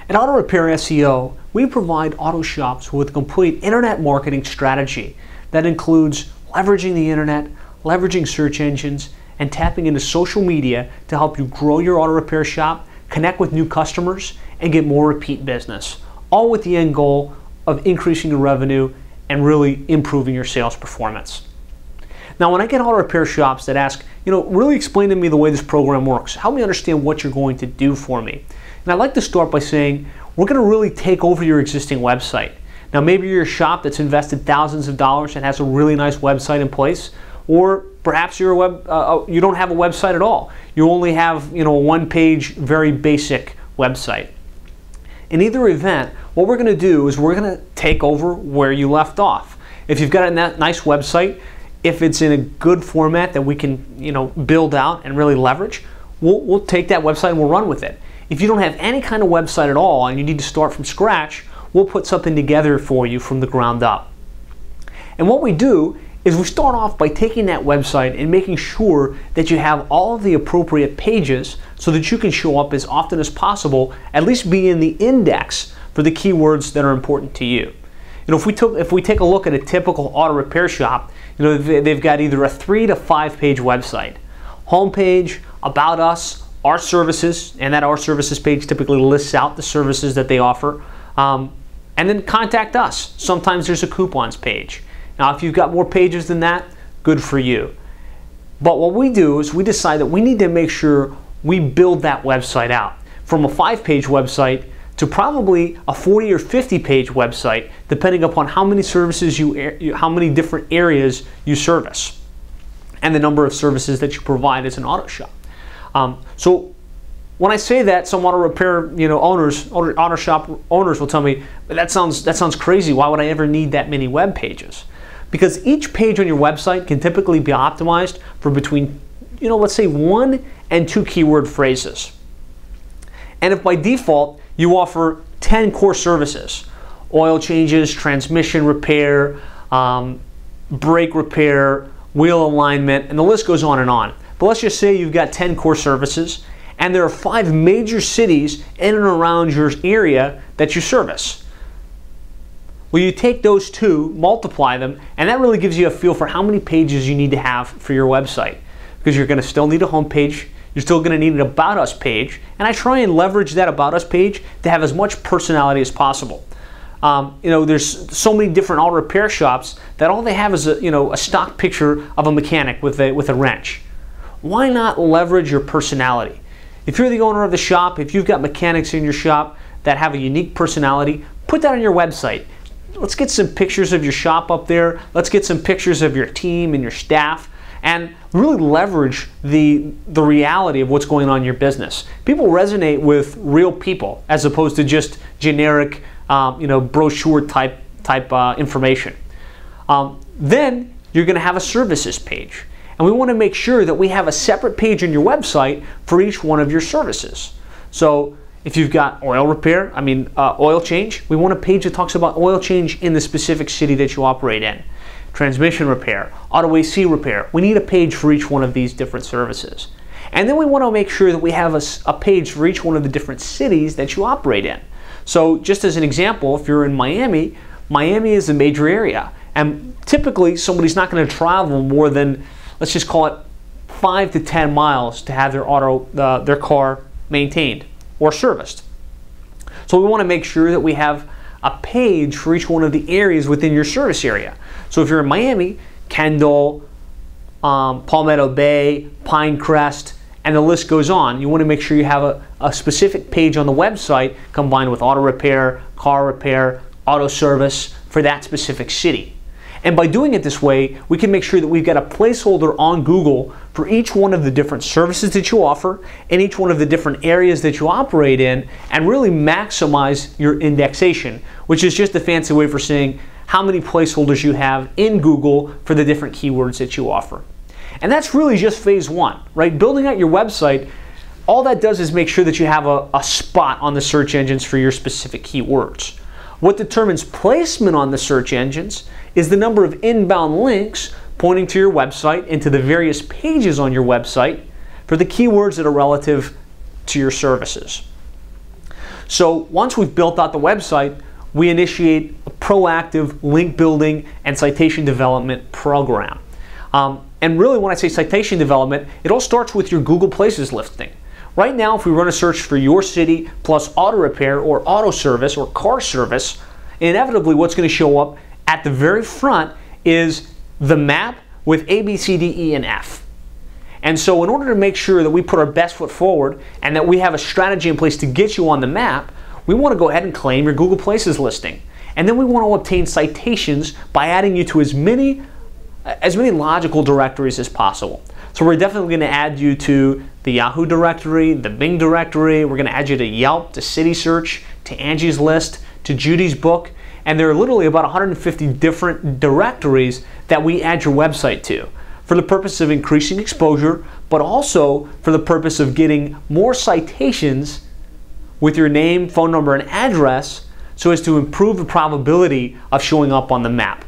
At Auto Repair SEO, we provide auto shops with a complete internet marketing strategy that includes leveraging the internet, leveraging search engines, and tapping into social media to help you grow your auto repair shop, connect with new customers, and get more repeat business, all with the end goal of increasing your revenue and really improving your sales performance. Now, when I get auto repair shops that ask, really explain to me the way this program works, help me understand what you're going to do for me. And I'd like to start by saying, we're going to really take over your existing website. Now, maybe you're a shop that's invested thousands of dollars and has a really nice website in place, or perhaps you're you don't have a website at all. You only have a one-page, very basic website. In either event, what we're going to do is we're going to take over where you left off. If you've got a nice website, if it's in a good format that we can build out and really leverage, we'll take that website and we'll run with it. If you don't have any kind of website at all and you need to start from scratch, we'll put something together for you from the ground up. And what we do is we start off by taking that website and making sure that you have all of the appropriate pages so that you can show up as often as possible, at least be in the index for the keywords that are important to you. If we take a look at a typical auto repair shop, they've got either a 3 to 5 page website. Homepage, about us, our services, and that our services page typically lists out the services that they offer. And then contact us. Sometimes there's a coupons page. Now, if you've got more pages than that, good for you. But what we do is we decide that we need to make sure we build that website out from a 5-page website to probably a 40 or 50-page website, depending upon how many services how many different areas you service, and the number of services that you provide as an auto shop. So when I say that, some auto repair auto shop owners will tell me, that sounds crazy. Why would I ever need that many web pages? Because each page on your website can typically be optimized for between, let's say 1 and 2 keyword phrases. And if by default you offer 10 core services, oil changes, transmission repair, brake repair, wheel alignment, and the list goes on and on. But let's just say you've got 10 core services and there are 5 major cities in and around your area that you service. Well, you take those 2, multiply them, and that really gives you a feel for how many pages you need to have for your website. Because you're going to still need a home page, you're still going to need an About Us page, and I try and leverage that About Us page to have as much personality as possible. There's so many different auto repair shops that all they have is a stock picture of a mechanic with a wrench. Why not leverage your personality? If you're the owner of the shop, if you've got mechanics in your shop that have a unique personality, put that on your website. Let's get some pictures of your shop up there. Let's get some pictures of your team and your staff, and really leverage the reality of what's going on in your business. People resonate with real people as opposed to just generic, brochure type information. Then you're going to have a services page. And we want to make sure that we have a separate page on your website for each one of your services. So if you've got oil change, we want a page that talks about oil change in the specific city that you operate in. Transmission repair, auto AC repair. We need a page for each one of these different services. And then we want to make sure that we have a page for each one of the different cities that you operate in. So just as an example, if you're in Miami, Miami is a major area. And typically somebody's not going to travel more than, let's just call it 5 to 10 miles to have their car maintained or serviced. So we want to make sure that we have a page for each one of the areas within your service area. So if you're in Miami, Kendall, Palmetto Bay, Pinecrest, and the list goes on, you want to make sure you have a specific page on the website combined with auto repair, car repair, auto service for that specific city. And by doing it this way, we can make sure that we've got a placeholder on Google for each one of the different services that you offer and each one of the different areas that you operate in, and really maximize your indexation, which is just a fancy way for saying how many placeholders you have in Google for the different keywords that you offer. And that's really just phase 1, right? Building out your website, all that does is make sure that you have a spot on the search engines for your specific keywords. What determines placement on the search engines is the number of inbound links pointing to your website and to the various pages on your website for the keywords that are relative to your services. So once we've built out the website, we initiate a proactive link building and citation development program. And really, when I say citation development, it all starts with your Google Places listing. Right now, if we run a search for your city plus auto repair or auto service or car service, inevitably what's going to show up at the very front is the map with A, B, C, D, E, and F. And so in order to make sure that we put our best foot forward and that we have a strategy in place to get you on the map, we want to go ahead and claim your Google Places listing. And then we want to obtain citations by adding you to as many logical directories as possible. So we're definitely going to add you to the Yahoo directory, the Bing directory. We're going to add you to Yelp, to City Search, to Angie's List, to Judy's Book. And there are literally about 150 different directories that we add your website to for the purpose of increasing exposure, but also for the purpose of getting more citations with your name, phone number, and address so as to improve the probability of showing up on the map.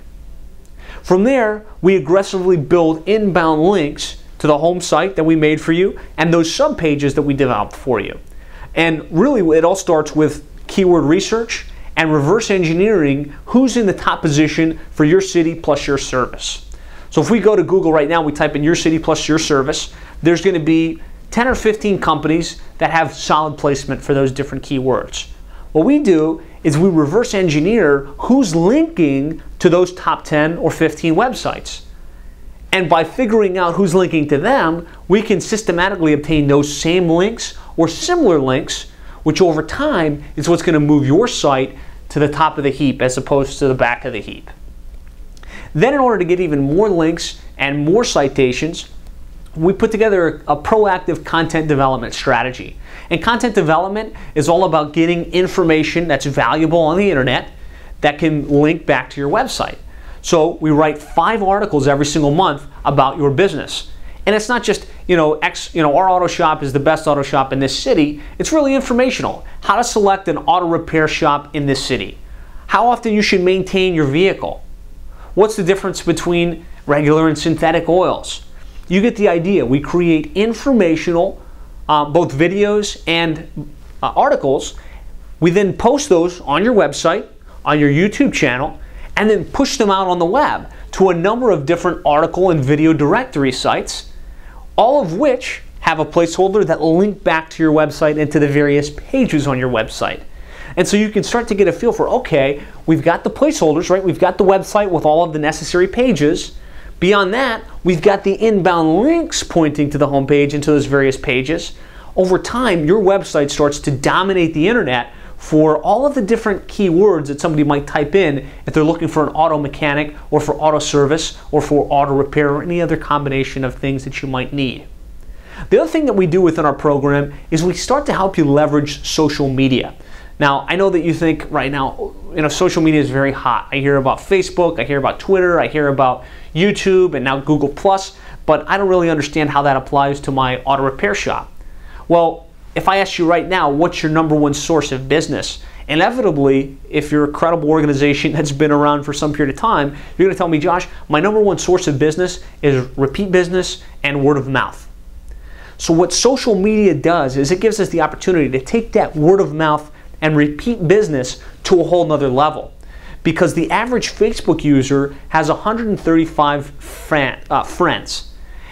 From there, we aggressively build inbound links to the home site that we made for you and those subpages that we developed for you. And really, it all starts with keyword research and reverse engineering who's in the top position for your city plus your service. So if we go to Google right now, we type in your city plus your service, there's going to be 10 or 15 companies that have solid placement for those different keywords. What we do is we reverse engineer who's linking to those top 10 or 15 websites. And by figuring out who's linking to them, we can systematically obtain those same links or similar links, which over time is what's going to move your site to the top of the heap as opposed to the back of the heap. Then in order to get even more links and more citations, we put together a proactive content development strategy. And content development is all about getting information that's valuable on the internet that can link back to your website. So we write 5 articles every single month about your business. And it's not just, our auto shop is the best auto shop in this city. It's really informational. How to select an auto repair shop in this city. How often you should maintain your vehicle. What's the difference between regular and synthetic oils? You get the idea. We create informational, both videos and articles. We then post those on your website, on your YouTube channel, and then push them out on the web to a number of different article and video directory sites, all of which have a placeholder that will link back to your website and to the various pages on your website. And so you can start to get a feel for, okay, we've got the placeholders, right? We've got the website with all of the necessary pages. Beyond that, we've got the inbound links pointing to the homepage and to those various pages. Over time, your website starts to dominate the internet for all of the different keywords that somebody might type in if they're looking for an auto mechanic or for auto service or for auto repair or any other combination of things that you might need. The other thing that we do within our program is we start to help you leverage social media. Now, I know that you think right now, social media is very hot. I hear about Facebook, I hear about Twitter, I hear about YouTube, and now Google+, but I don't really understand how that applies to my auto repair shop. Well, if I ask you right now, what's your number one source of business? Inevitably, if you're a credible organization that's been around for some period of time, you're going to tell me, Josh, my number one source of business is repeat business and word of mouth. So what social media does is it gives us the opportunity to take that word of mouth and repeat business to a whole nother level. Because the average Facebook user has 135 friends.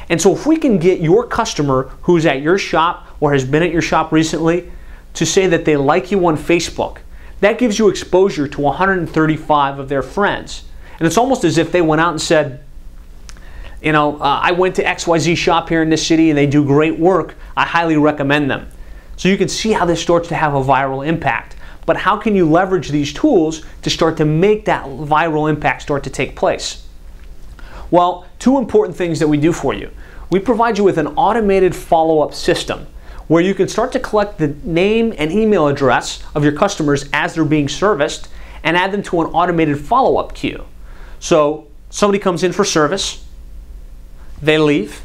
And so if we can get your customer who's at your shop or has been at your shop recently to say that they like you on Facebook, that gives you exposure to 135 of their friends. And it's almost as if they went out and said, I went to XYZ shop here in this city and they do great work. I highly recommend them. So you can see how this starts to have a viral impact. But how can you leverage these tools to start to make that viral impact start to take place? Well, 2 important things that we do for you. We provide you with an automated follow-up system where you can start to collect the name and email address of your customers as they're being serviced and add them to an automated follow-up queue. So somebody comes in for service, they leave.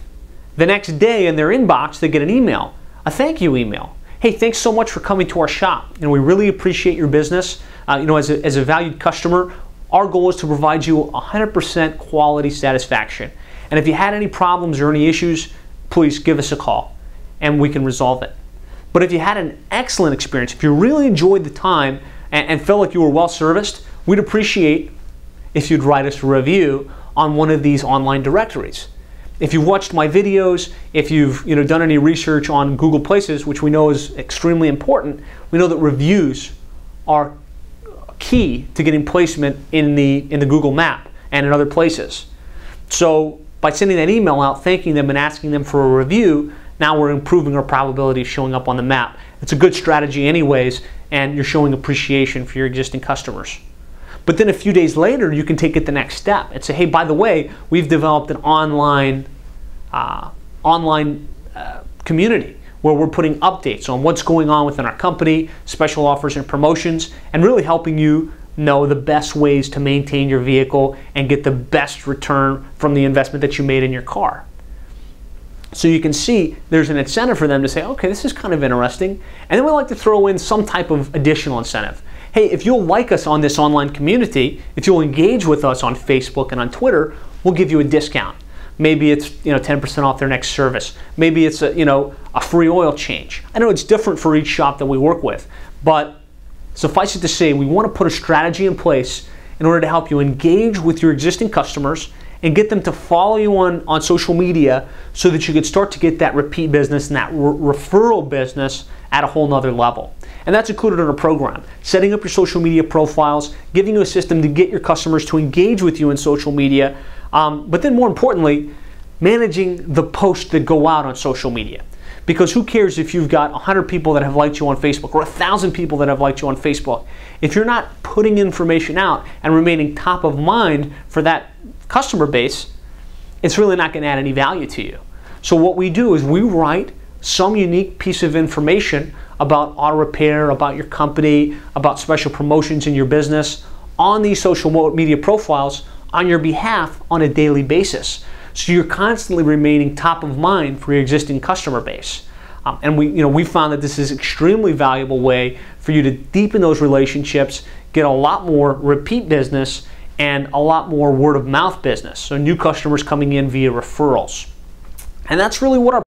The next day in their inbox, they get an email, a thank you email. Hey, thanks so much for coming to our shop. We really appreciate your business. As a valued customer, our goal is to provide you 100% quality satisfaction. And if you had any problems or any issues, please give us a call and we can resolve it. But if you had an excellent experience, if you really enjoyed the time and felt like you were well serviced, we'd appreciate if you'd write us a review on one of these online directories. If you've watched my videos, if you've done any research on Google Places, which we know is extremely important, we know that reviews are key to getting placement in the Google map and in other places. So by sending that email out, thanking them and asking them for a review, now we're improving our probability of showing up on the map. It's a good strategy anyways, and you're showing appreciation for your existing customers. But then a few days later, you can take it the next step and say, hey, by the way, we've developed an online community where we're putting updates on what's going on within our company, special offers and promotions, and really helping you know the best ways to maintain your vehicle and get the best return from the investment that you made in your car. So you can see there's an incentive for them to say, okay, this is kind of interesting. And then we like to throw in some type of additional incentive. Hey, if you'll like us on this online community, if you'll engage with us on Facebook and on Twitter, we'll give you a discount. Maybe it's 10% off their next service. Maybe it's a free oil change. I know it's different for each shop that we work with, but suffice it to say, we want to put a strategy in place in order to help you engage with your existing customers and get them to follow you on social media so that you could start to get that repeat business and that referral business at a whole nother level. And that's included in our program. Setting up your social media profiles, giving you a system to get your customers to engage with you in social media, but then more importantly, managing the posts that go out on social media. Because who cares if you've got 100 people that have liked you on Facebook or 1,000 people that have liked you on Facebook? If you're not putting information out and remaining top of mind for that customer base, it's really not going to add any value to you. So what we do is we write some unique piece of information about auto repair, about your company, about special promotions in your business on these social media profiles on your behalf on a daily basis. So you're constantly remaining top of mind for your existing customer base. And we found that this is an extremely valuable way for you to deepen those relationships, get a lot more repeat business, and a lot more word of mouth business. So new customers coming in via referrals. And that's really what our